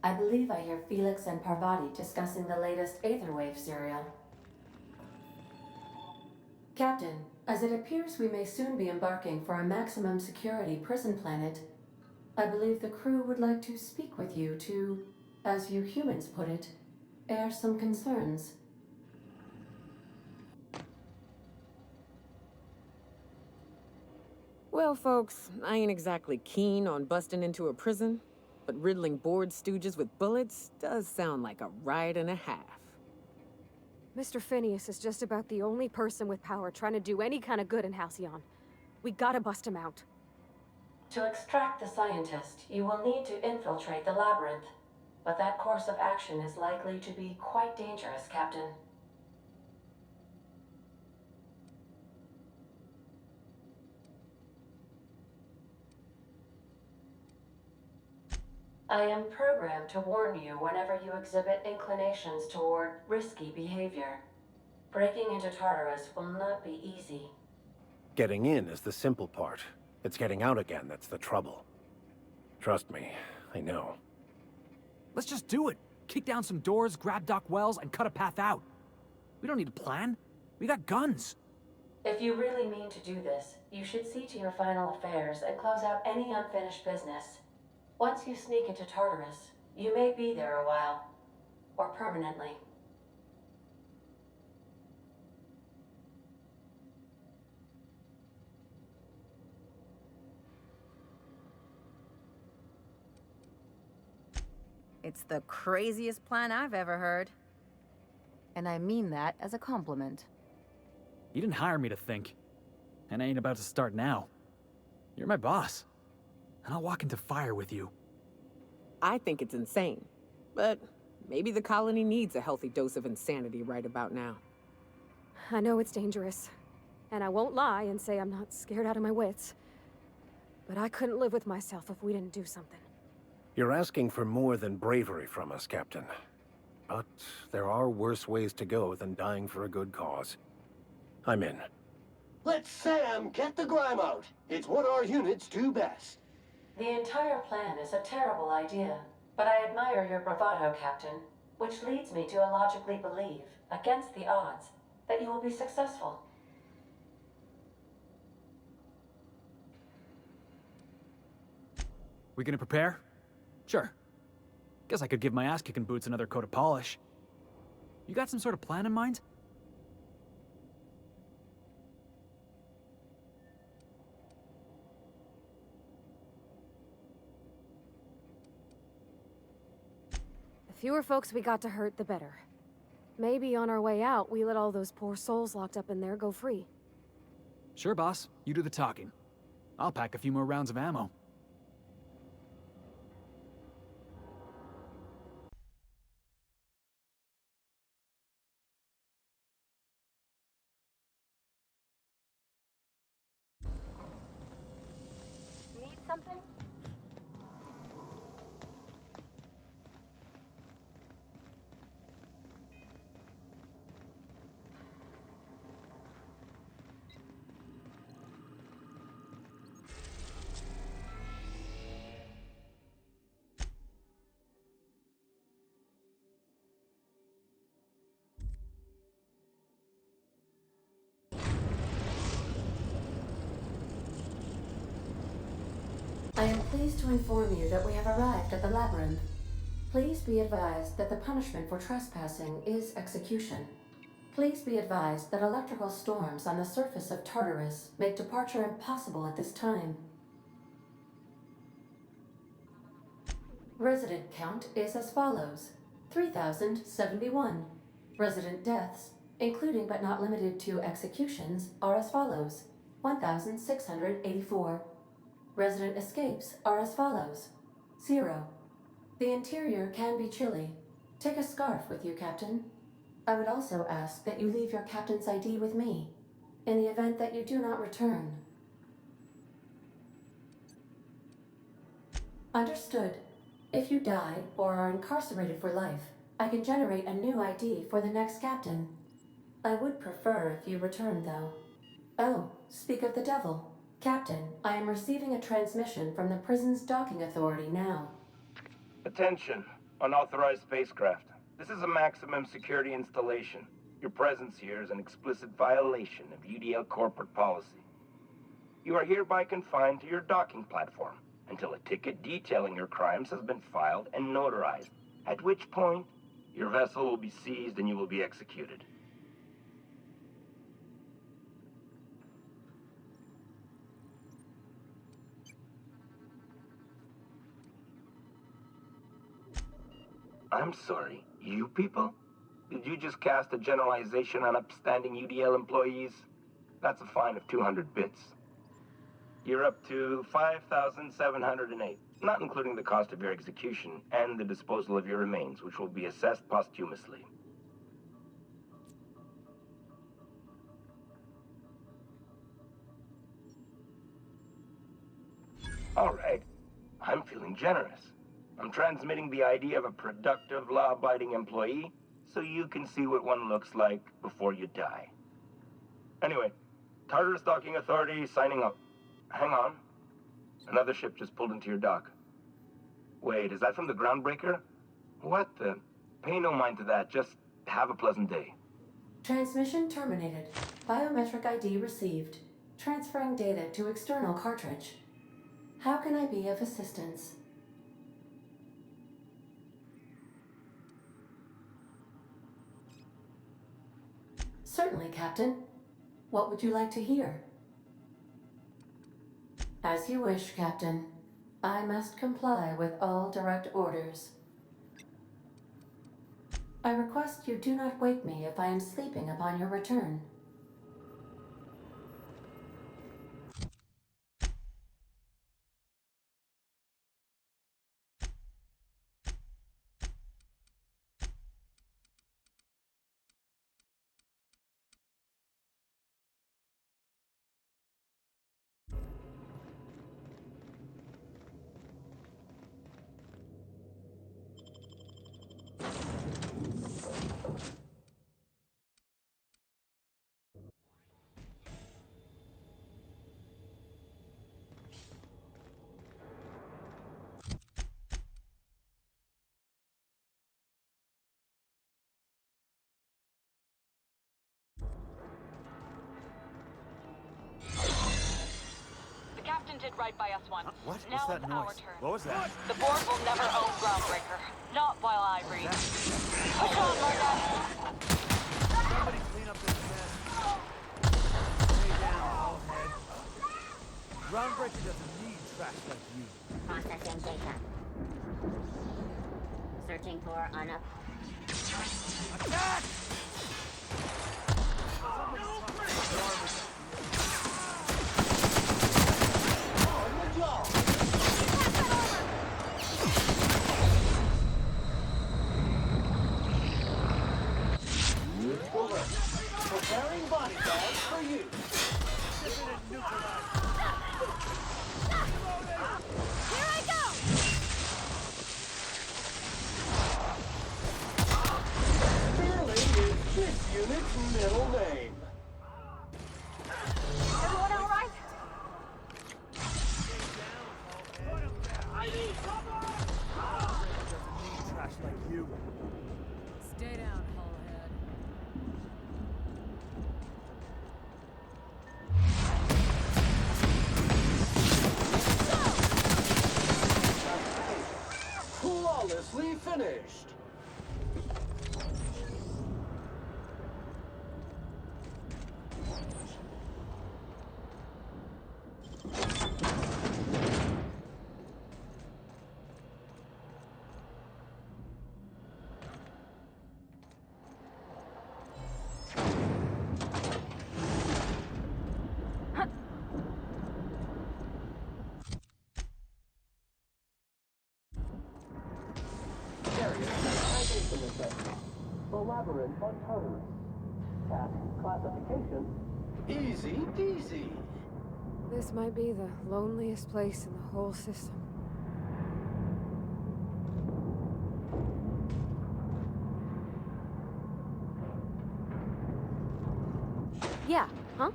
I believe I hear Felix and Parvati discussing the latest Aetherwave serial. Captain, as it appears we may soon be embarking for a maximum security prison planet, I believe the crew would like to speak with you to, as you humans put it, air some concerns. Well, folks, I ain't exactly keen on busting into a prison, but riddling bored stooges with bullets does sound like a ride and a half. Mr. Phineas is just about the only person with power trying to do any kind of good in Halcyon. We gotta bust him out. To extract the scientist, you will need to infiltrate the labyrinth, but that course of action is likely to be quite dangerous, Captain. I am programmed to warn you whenever you exhibit inclinations toward risky behavior. Breaking into Tartarus will not be easy. Getting in is the simple part. It's getting out again that's the trouble. Trust me, I know. Let's just do it. Kick down some doors, grab Doc Wells, and cut a path out. We don't need a plan. We got guns. If you really mean to do this, you should see to your final affairs and close out any unfinished business. Once you sneak into Tartarus, you may be there a while. Or permanently. It's the craziest plan I've ever heard. And I mean that as a compliment. You didn't hire me to think. And I ain't about to start now. You're my boss. And I'll walk into fire with you. I think it's insane, but maybe the colony needs a healthy dose of insanity right about now. I know it's dangerous. And I won't lie and say I'm not scared out of my wits. But I couldn't live with myself if we didn't do something. You're asking for more than bravery from us, Captain. But there are worse ways to go than dying for a good cause. I'm in. Let Sam get the grime out. It's what our units do best. The entire plan is a terrible idea, but I admire your bravado, Captain, which leads me to illogically believe, against the odds, that you will be successful. We gonna prepare? Sure. Guess I could give my ass-kicking boots another coat of polish. You got some sort of plan in mind? The fewer folks we got to hurt, the better. Maybe on our way out, we let all those poor souls locked up in there go free. Sure, boss. You do the talking. I'll pack a few more rounds of ammo. Need something? I am pleased to inform you that we have arrived at the labyrinth. Please be advised that the punishment for trespassing is execution. Please be advised that electrical storms on the surface of Tartarus make departure impossible at this time. Resident count is as follows: 3,071. Resident deaths, including but not limited to executions, are as follows: 1,684. Resident escapes are as follows: 0. The interior can be chilly. Take a scarf with you, Captain. I would also ask that you leave your captain's ID with me, in the event that you do not return. Understood. If you die or are incarcerated for life, I can generate a new ID for the next captain. I would prefer if you return, though. Oh, speak of the devil. Captain, I am receiving a transmission from the prison's docking authority now. Attention. Unauthorized spacecraft. This is a maximum security installation. Your presence here is an explicit violation of UDL corporate policy. You are hereby confined to your docking platform until a ticket detailing your crimes has been filed and notarized, at which point your vessel will be seized and you will be executed. I'm sorry, you people? Did you just cast a generalization on upstanding UDL employees? That's a fine of 200 bits. You're up to 5,708, not including the cost of your execution and the disposal of your remains, which will be assessed posthumously. All right. I'm feeling generous. I'm transmitting the idea of a productive, law-abiding employee so you can see what one looks like before you die. Anyway, Tartarus Docking Authority signing up. Hang on. Another ship just pulled into your dock. Wait, is that from the Groundbreaker? What the? Pay no mind to that. Just have a pleasant day. Transmission terminated. Biometric ID received. Transferring data to external cartridge. How can I be of assistance? Certainly, Captain. What would you like to hear? As you wish, Captain. I must comply with all direct orders. I request you do not wake me if I am sleeping upon your return. The captain did right by us once. What? Now What's that it's noise? our turn. What was that? The board will never own Groundbreaker. Not while I read. Push on, Marta! Somebody clean up this mess. Stay down, all head. Groundbreaker doesn't need trash like you. Processing data. Searching for Attack! Preparing body bags for you. Here I go! Sterling is this unit's middle name. Everyone all right? Doesn't need trash like you. Stay down, Hullhead. Flawlessly finished. The labyrinth on Tartarus. Task classification. Easy peasy. This might be the loneliest place in the whole system. Yeah, huh?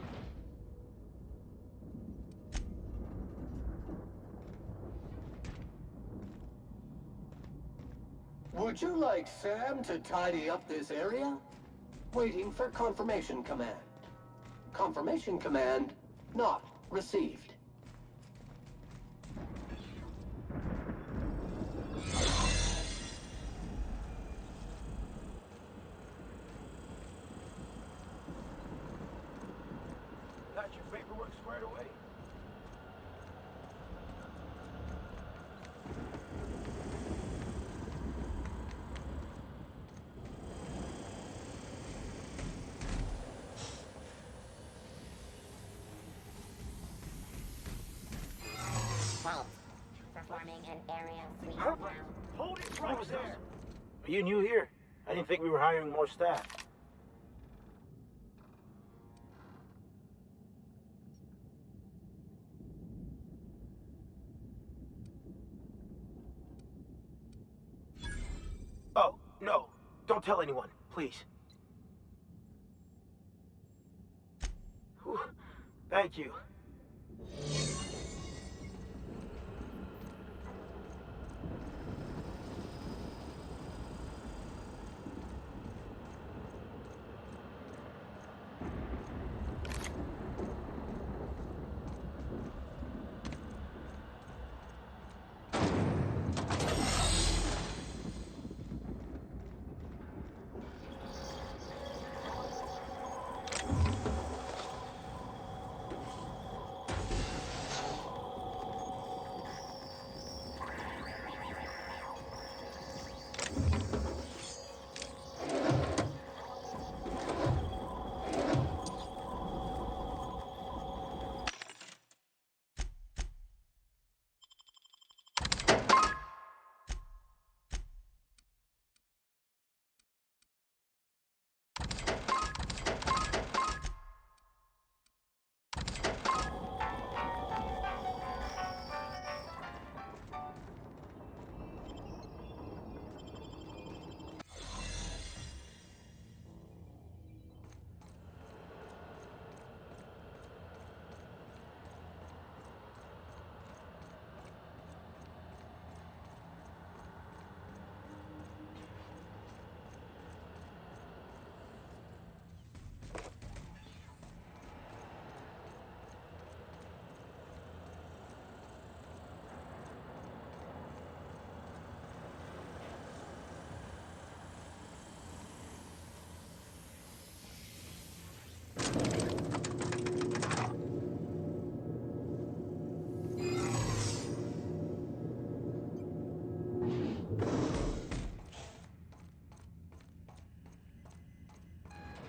Would you like Sam to tidy up this area? Waiting for confirmation command. Confirmation command not received. Got your paperwork squared away? Vault. Performing an area sweep Huh? now. Hold it right there! Are you new here? I didn't think we were hiring more staff. Oh, no. Don't tell anyone, please. Whew. Thank you.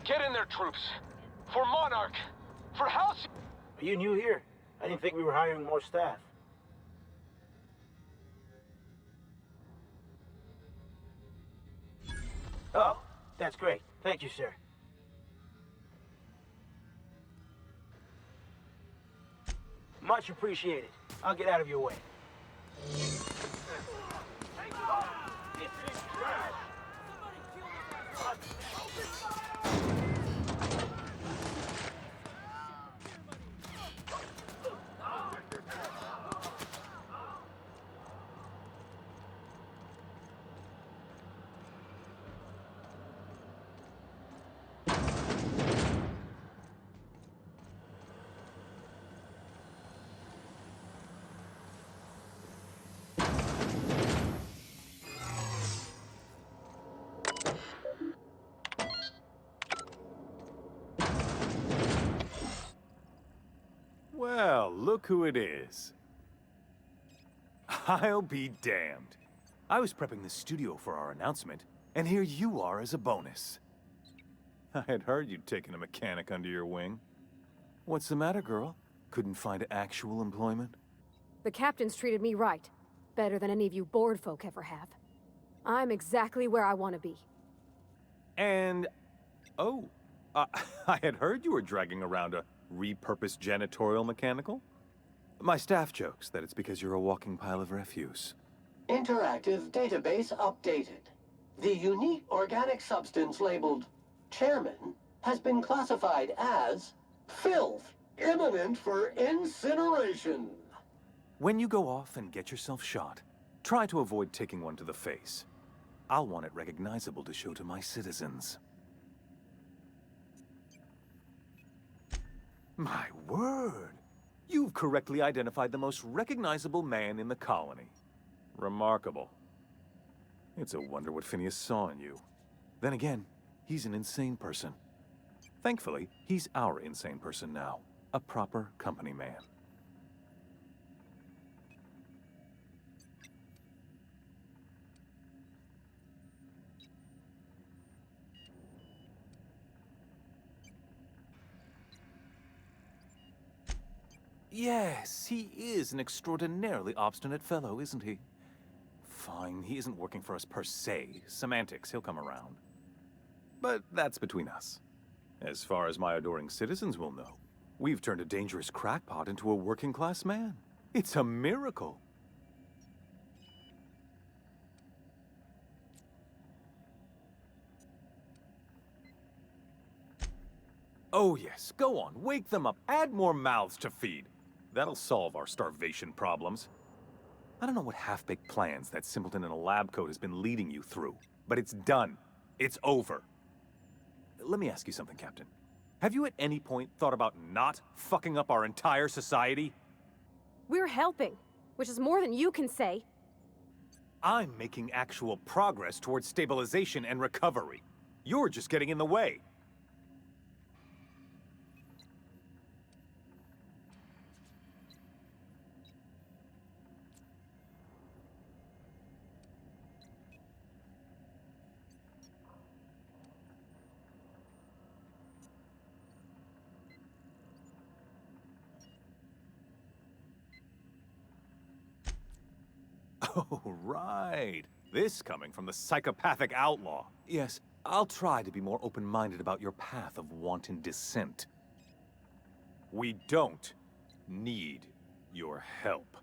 Get in there, troops. For Monarch. For Halcyon. Are you new here? I didn't think we were hiring more staff. Oh, that's great. Thank you, sir. Much appreciated. I'll get out of your way. Well, look who it is. I'll be damned. I was prepping the studio for our announcement, and here you are as a bonus. I had heard you'd taken a mechanic under your wing. What's the matter, girl? Couldn't find actual employment? The captain's treated me right. Better than any of you bored folk ever have. I'm exactly where I want to be. And... oh, I had heard you were dragging around a repurposed janitorial mechanical? My staff jokes that it's because you're a walking pile of refuse. Interactive database updated. The unique organic substance labeled Chairman has been classified as filth, imminent for incineration. When you go off and get yourself shot, try to avoid taking one to the face. I'll want it recognizable to show to my citizens. My word! You've correctly identified the most recognizable man in the colony. Remarkable. It's a wonder what Phineas saw in you. Then again, he's an insane person. Thankfully, he's our insane person now. A proper company man. Yes, he is an extraordinarily obstinate fellow, isn't he? Fine, he isn't working for us per se. Semantics, he'll come around. But that's between us. As far as my adoring citizens will know, we've turned a dangerous crackpot into a working-class man. It's a miracle. Oh yes, go on, wake them up, add more mouths to feed. That'll solve our starvation problems. I don't know what half-baked plans that simpleton in a lab coat has been leading you through, but it's done. It's over. Let me ask you something, Captain. Have you at any point thought about not fucking up our entire society? We're helping, which is more than you can say. I'm making actual progress towards stabilization and recovery. You're just getting in the way. Oh, right. This coming from the psychopathic outlaw. Yes, I'll try to be more open-minded about your path of wanton dissent. We don't need your help.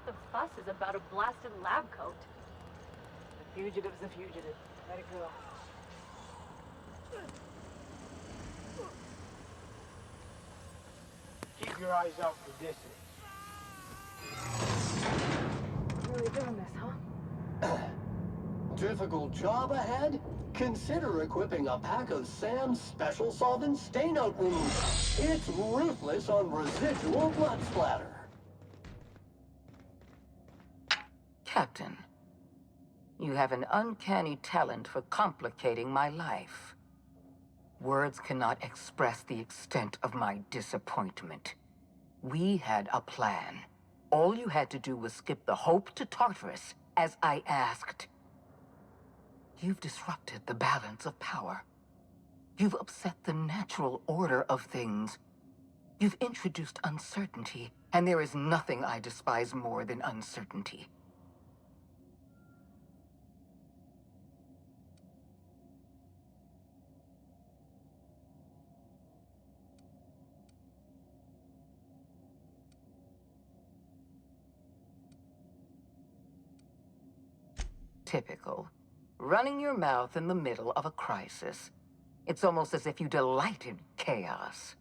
The fuss is about a blasted lab coat. The fugitive's a fugitive. Let it go. Keep your eyes out for dissidents. Really doing this, huh? Difficult job ahead? Consider equipping a pack of Sam's special solvent stain-out remover. It's ruthless on residual blood splatter. Captain, you have an uncanny talent for complicating my life. Words cannot express the extent of my disappointment. We had a plan. All you had to do was skip the hope to Tartarus, as I asked. You've disrupted the balance of power. You've upset the natural order of things. You've introduced uncertainty, and there is nothing I despise more than uncertainty. Typical. Running your mouth in the middle of a crisis. It's almost as if you delight in chaos.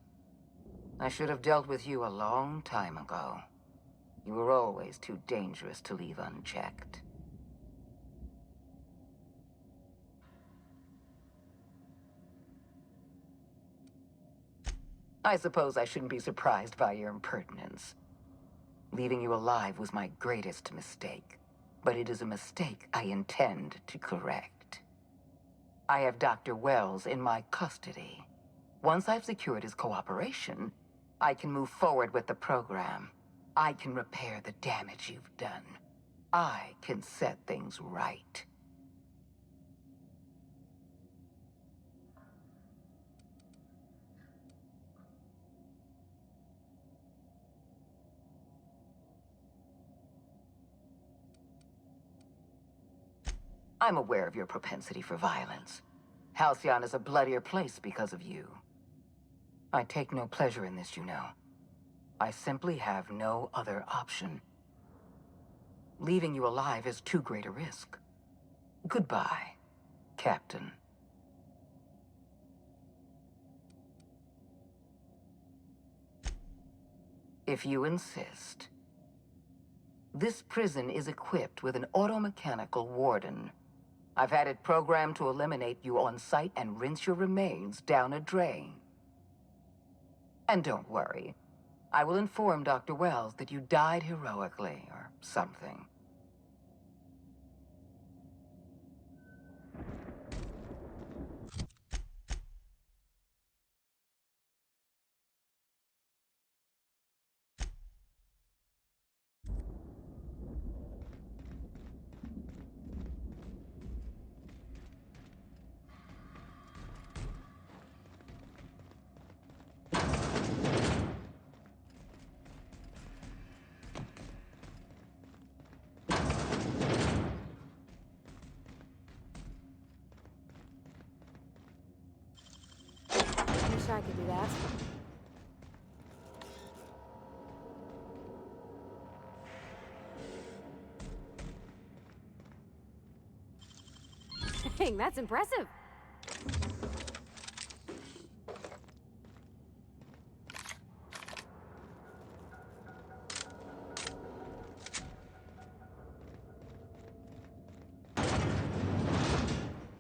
I should have dealt with you a long time ago. You were always too dangerous to leave unchecked. I suppose I shouldn't be surprised by your impertinence. Leaving you alive was my greatest mistake, but it is a mistake I intend to correct. I have Dr. Wells in my custody. Once I've secured his cooperation, I can move forward with the program. I can repair the damage you've done. I can set things right. I'm aware of your propensity for violence. Halcyon is a bloodier place because of you. I take no pleasure in this, you know. I simply have no other option. Leaving you alive is too great a risk. Goodbye, Captain. If you insist. This prison is equipped with an automechanical warden. I've had it programmed to eliminate you on sight and rinse your remains down a drain. And don't worry. I will inform Dr. Wells that you died heroically, or something. Wish I could do that. Dang, that's impressive.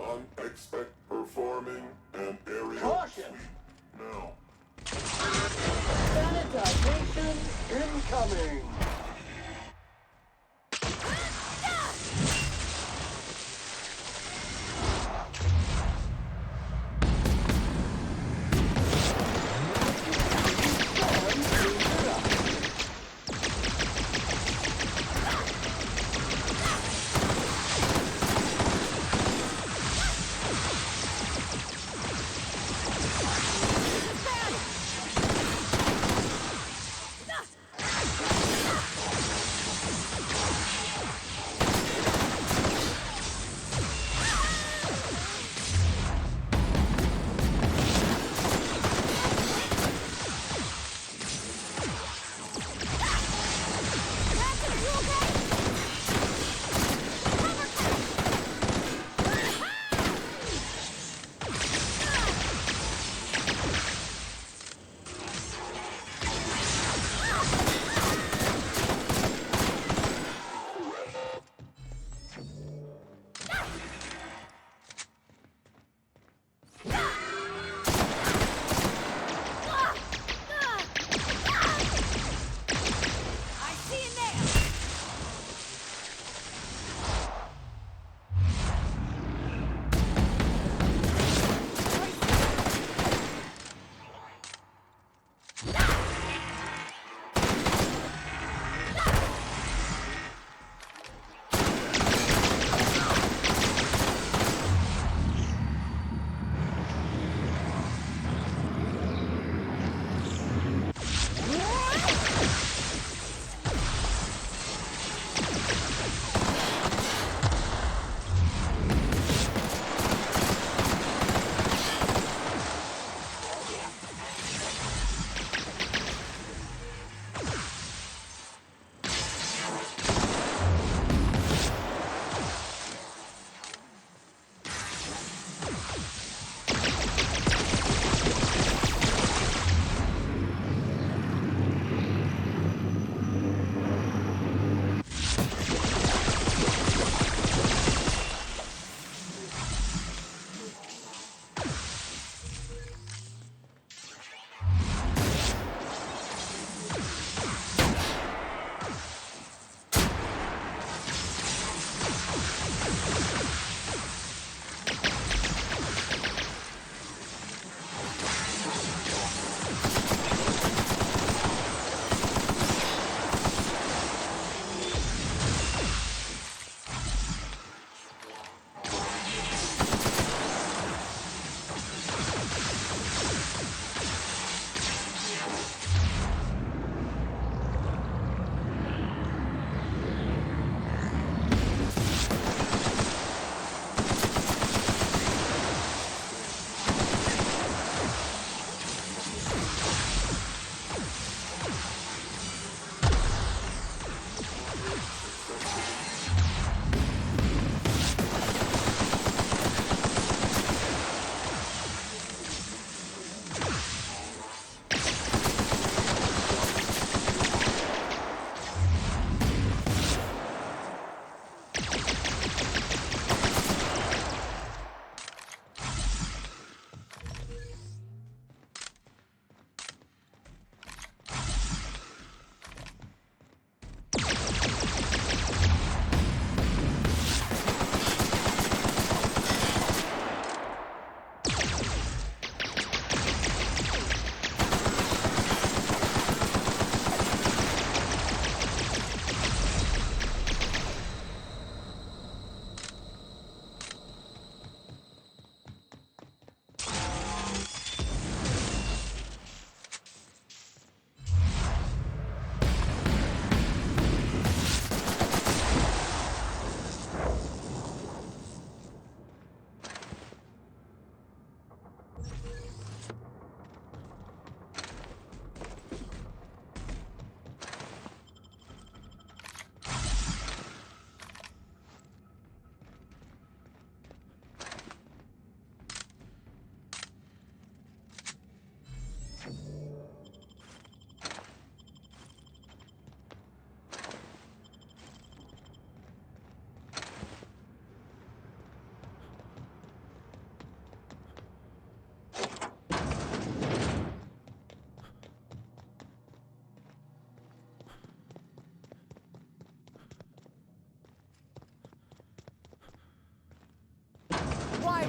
Unexpect performing an area Caution! now. Sanitization incoming!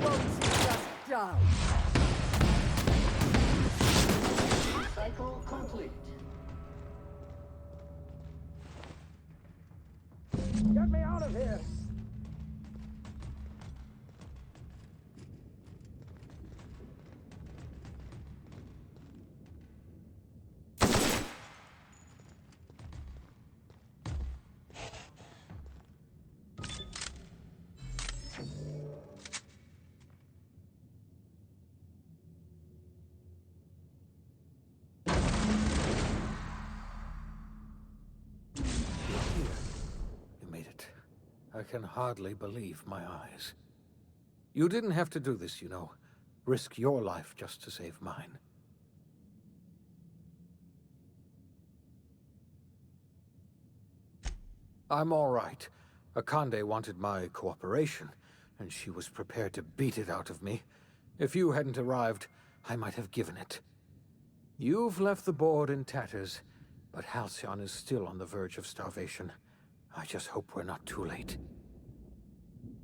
won't you just die? Cycle complete. Get me out of here! You made it. I can hardly believe my eyes. You didn't have to do this, you know. Risk your life just to save mine. I'm all right. Akande wanted my cooperation, and she was prepared to beat it out of me. If you hadn't arrived, I might have given it. You've left the board in tatters, but Halcyon is still on the verge of starvation. I just hope we're not too late.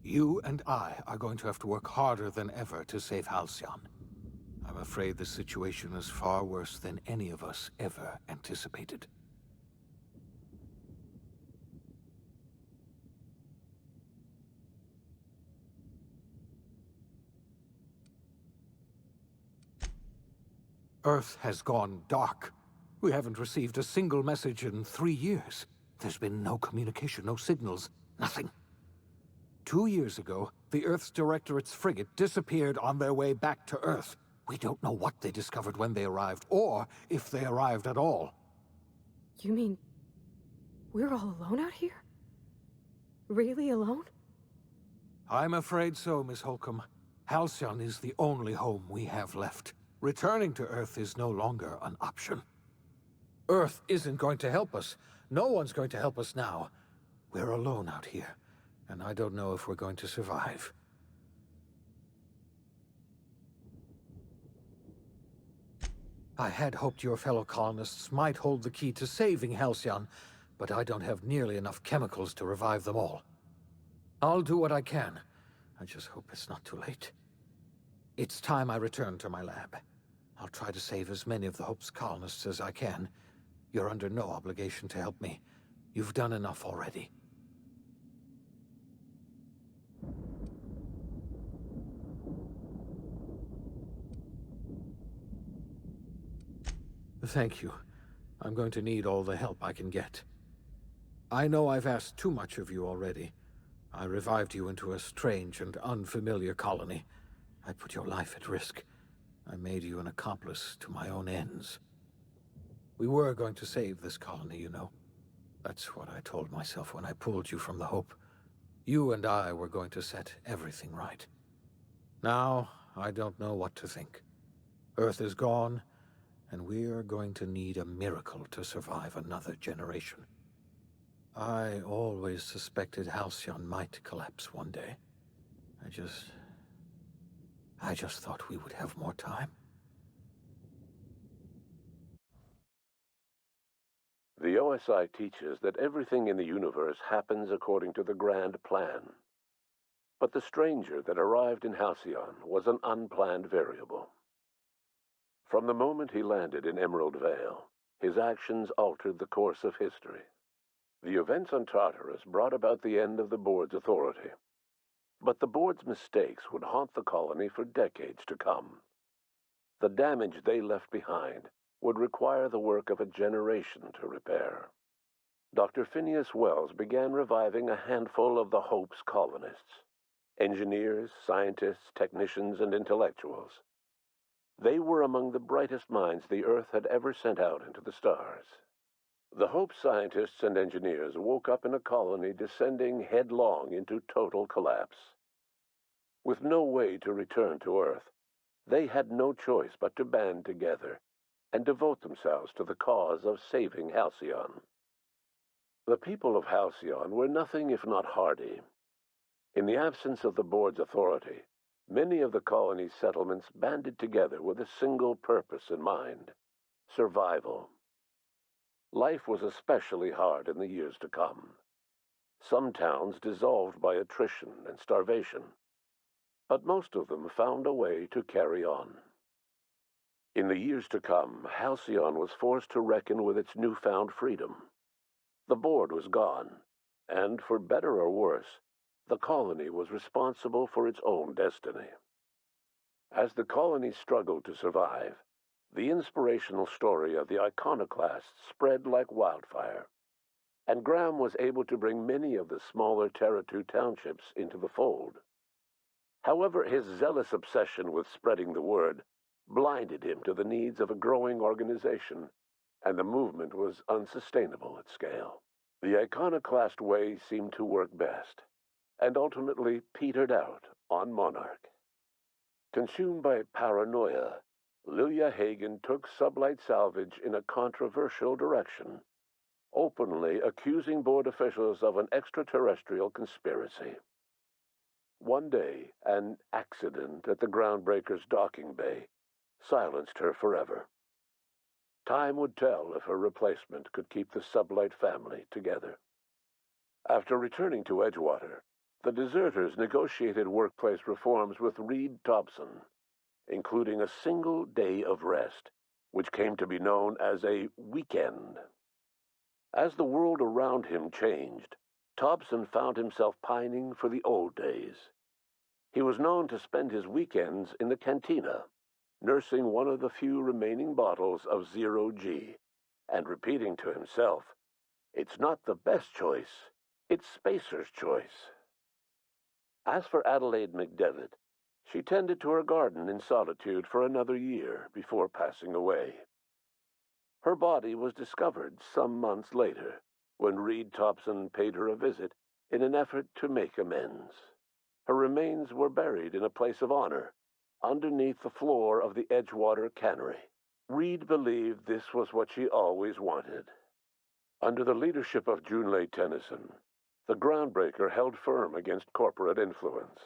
You and I are going to have to work harder than ever to save Halcyon. I'm afraid the situation is far worse than any of us ever anticipated. Earth has gone dark. We haven't received a single message in 3 years. There's been no communication, no signals, nothing. 2 years ago, the Earth's Directorate's frigate disappeared on their way back to Earth. We don't know what they discovered when they arrived, or if they arrived at all. You mean we're all alone out here? Really alone? I'm afraid so, Miss Holcomb. Halcyon is the only home we have left. Returning to Earth is no longer an option. Earth isn't going to help us. No one's going to help us now. We're alone out here, and I don't know if we're going to survive. I had hoped your fellow colonists might hold the key to saving Halcyon, but I don't have nearly enough chemicals to revive them all. I'll do what I can. I just hope it's not too late. It's time I return to my lab. I'll try to save as many of the Hope's colonists as I can. You're under no obligation to help me. You've done enough already. Thank you. I'm going to need all the help I can get. I know I've asked too much of you already. I revived you into a strange and unfamiliar colony. I put your life at risk. I made you an accomplice to my own ends. We were going to save this colony, you know. That's what I told myself when I pulled you from the Hope. You and I were going to set everything right. Now, I don't know what to think. Earth is gone, and we are going to need a miracle to survive another generation. I always suspected Halcyon might collapse one day. I just thought we would have more time. The OSI teaches that everything in the universe happens according to the grand plan. But the stranger that arrived in Halcyon was an unplanned variable. From the moment he landed in Emerald Vale, his actions altered the course of history. The events on Tartarus brought about the end of the board's authority. But the board's mistakes would haunt the colony for decades to come. The damage they left behind would require the work of a generation to repair. Dr. Phineas Wells began reviving a handful of the Hope's colonists. Engineers, scientists, technicians, and intellectuals. They were among the brightest minds the Earth had ever sent out into the stars. The Hope scientists and engineers woke up in a colony descending headlong into total collapse. With no way to return to Earth, they had no choice but to band together and devote themselves to the cause of saving Halcyon. The people of Halcyon were nothing if not hardy. In the absence of the board's authority, many of the colony's settlements banded together with a single purpose in mind: survival. Life was especially hard in the years to come. Some towns dissolved by attrition and starvation. but most of them found a way to carry on. In the years to come, Halcyon was forced to reckon with its newfound freedom. The board was gone, and for better or worse, the colony was responsible for its own destiny. As the colony struggled to survive, the inspirational story of the iconoclasts spread like wildfire, and Graham was able to bring many of the smaller Terra-2 townships into the fold. However, his zealous obsession with spreading the word blinded him to the needs of a growing organization, and the movement was unsustainable at scale. The iconoclast way seemed to work best, and ultimately petered out on Monarch. Consumed by paranoia, Lilia Hagen took Sublight Salvage in a controversial direction, openly accusing board officials of an extraterrestrial conspiracy. One day, an accident at the Groundbreaker's docking bay silenced her forever. Time would tell if her replacement could keep the Sublight family together. After returning to Edgewater, the deserters negotiated workplace reforms with Reed Thompson, including a single day of rest, which came to be known as a weekend. As the world around him changed, Thompson found himself pining for the old days. He was known to spend his weekends in the cantina, nursing one of the few remaining bottles of Zero G, and repeating to himself, "It's not the best choice, it's Spacer's choice." As for Adelaide McDevitt, she tended to her garden in solitude for another year before passing away. Her body was discovered some months later, when Reed Thompson paid her a visit in an effort to make amends. Her remains were buried in a place of honor, underneath the floor of the Edgewater cannery. Reed believed this was what she always wanted. Under the leadership of Junlei Tennyson, the Groundbreaker held firm against corporate influence.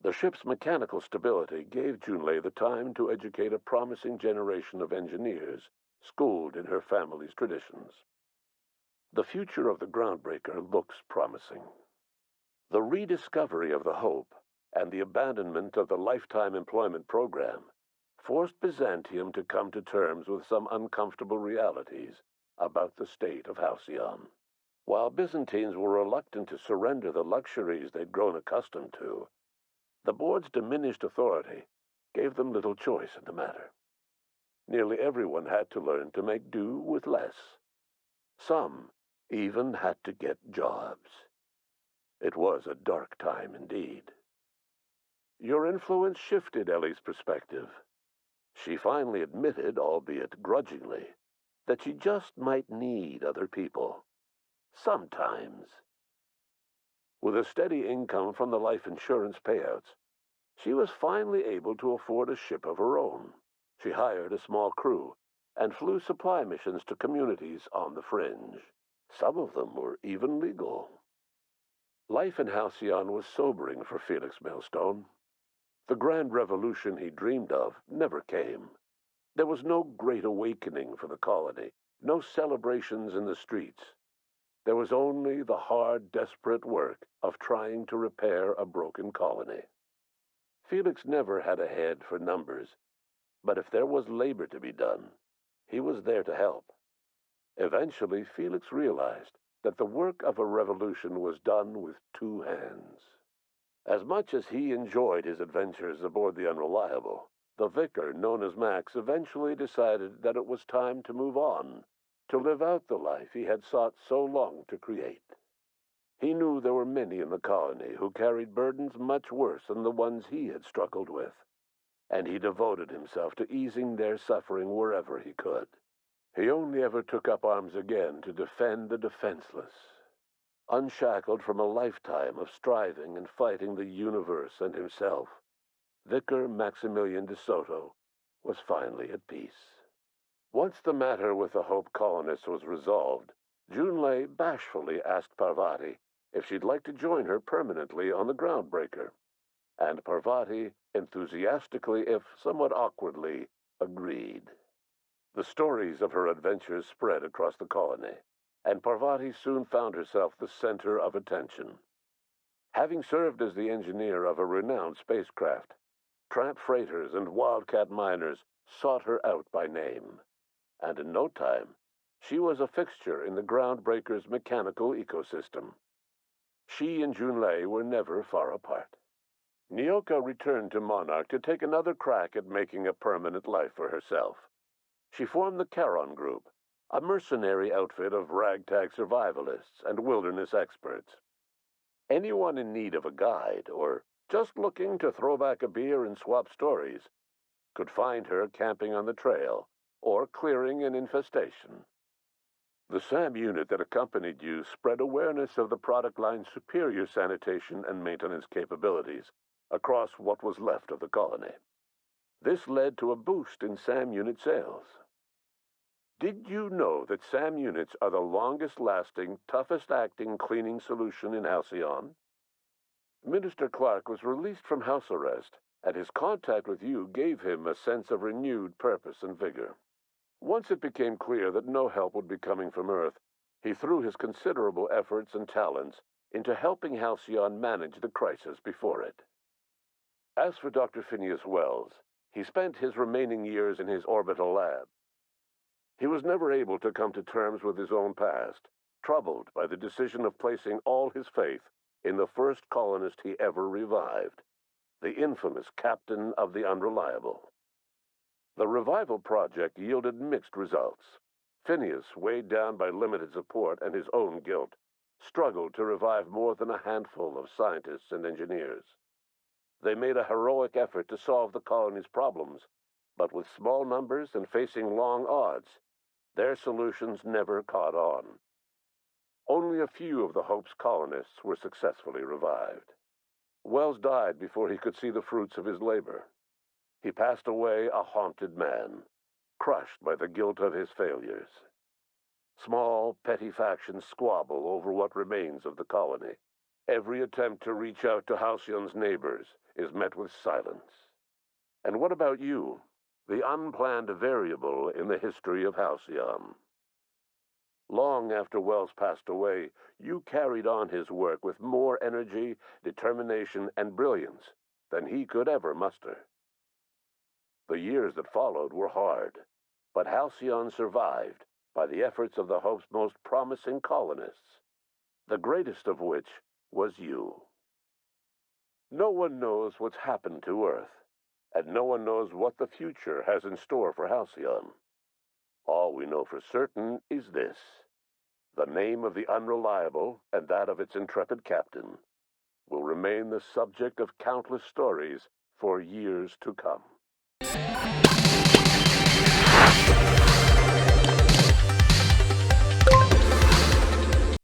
The ship's mechanical stability gave Junlei the time to educate a promising generation of engineers, schooled in her family's traditions. The future of the Groundbreaker looks promising. The rediscovery of the Hope and the abandonment of the lifetime employment program forced Byzantium to come to terms with some uncomfortable realities about the state of Halcyon. While Byzantines were reluctant to surrender the luxuries they'd grown accustomed to, the board's diminished authority gave them little choice in the matter. Nearly everyone had to learn to make do with less. Some even had to get jobs. It was a dark time indeed. Your influence shifted Ellie's perspective. She finally admitted, albeit grudgingly, that she just might need other people. Sometimes. With a steady income from the life insurance payouts, she was finally able to afford a ship of her own. She hired a small crew and flew supply missions to communities on the fringe. Some of them were even legal. Life in Halcyon was sobering for Felix Millstone. The grand revolution he dreamed of never came. There was no great awakening for the colony, no celebrations in the streets. There was only the hard, desperate work of trying to repair a broken colony. Felix never had a head for numbers, but if there was labor to be done, he was there to help. Eventually, Felix realized that the work of a revolution was done with two hands. As much as he enjoyed his adventures aboard the Unreliable, the vicar, known as Max, eventually decided that it was time to move on, to live out the life he had sought so long to create. He knew there were many in the colony who carried burdens much worse than the ones he had struggled with, and he devoted himself to easing their suffering wherever he could. He only ever took up arms again to defend the defenseless. Unshackled from a lifetime of striving and fighting the universe and himself, Vicar Maximilian de Soto was finally at peace. Once the matter with the Hope colonists was resolved, Junlei bashfully asked Parvati if she'd like to join her permanently on the Groundbreaker, and Parvati enthusiastically, if somewhat awkwardly, agreed. The stories of her adventures spread across the colony, and Parvati soon found herself the center of attention. Having served as the engineer of a renowned spacecraft, tramp freighters and wildcat miners sought her out by name. And in no time, she was a fixture in the groundbreaker's mechanical ecosystem. She and Junlei were never far apart. Nyoka returned to Monarch to take another crack at making a permanent life for herself. She formed the Charon Group, a mercenary outfit of ragtag survivalists and wilderness experts. Anyone in need of a guide, or just looking to throw back a beer and swap stories, could find her camping on the trail or clearing an infestation. The SAM unit that accompanied you spread awareness of the product line's superior sanitation and maintenance capabilities across what was left of the colony. This led to a boost in SAM unit sales. Did you know that SAM units are the longest-lasting, toughest-acting cleaning solution in Halcyon? Minister Clark was released from house arrest, and his contact with you gave him a sense of renewed purpose and vigor. Once it became clear that no help would be coming from Earth, he threw his considerable efforts and talents into helping Halcyon manage the crisis before it. As for Dr. Phineas Wells, he spent his remaining years in his orbital lab. He was never able to come to terms with his own past, troubled by the decision of placing all his faith in the first colonist he ever revived, the infamous Captain of the Unreliable. The revival project yielded mixed results. Phineas, weighed down by limited support and his own guilt, struggled to revive more than a handful of scientists and engineers. They made a heroic effort to solve the colony's problems, but with small numbers and facing long odds, their solutions never caught on. Only a few of the Hope's colonists were successfully revived. Wells died before he could see the fruits of his labor. He passed away a haunted man, crushed by the guilt of his failures. Small, petty factions squabble over what remains of the colony. Every attempt to reach out to Halcyon's neighbors is met with silence. And what about you, the unplanned variable in the history of Halcyon? Long after Wells passed away, you carried on his work with more energy, determination, and brilliance than he could ever muster. The years that followed were hard, but Halcyon survived by the efforts of the Hope's most promising colonists, the greatest of which was you. No one knows what's happened to Earth, and no one knows what the future has in store for Halcyon. All we know for certain is this: the name of the Unreliable and that of its intrepid captain will remain the subject of countless stories for years to come.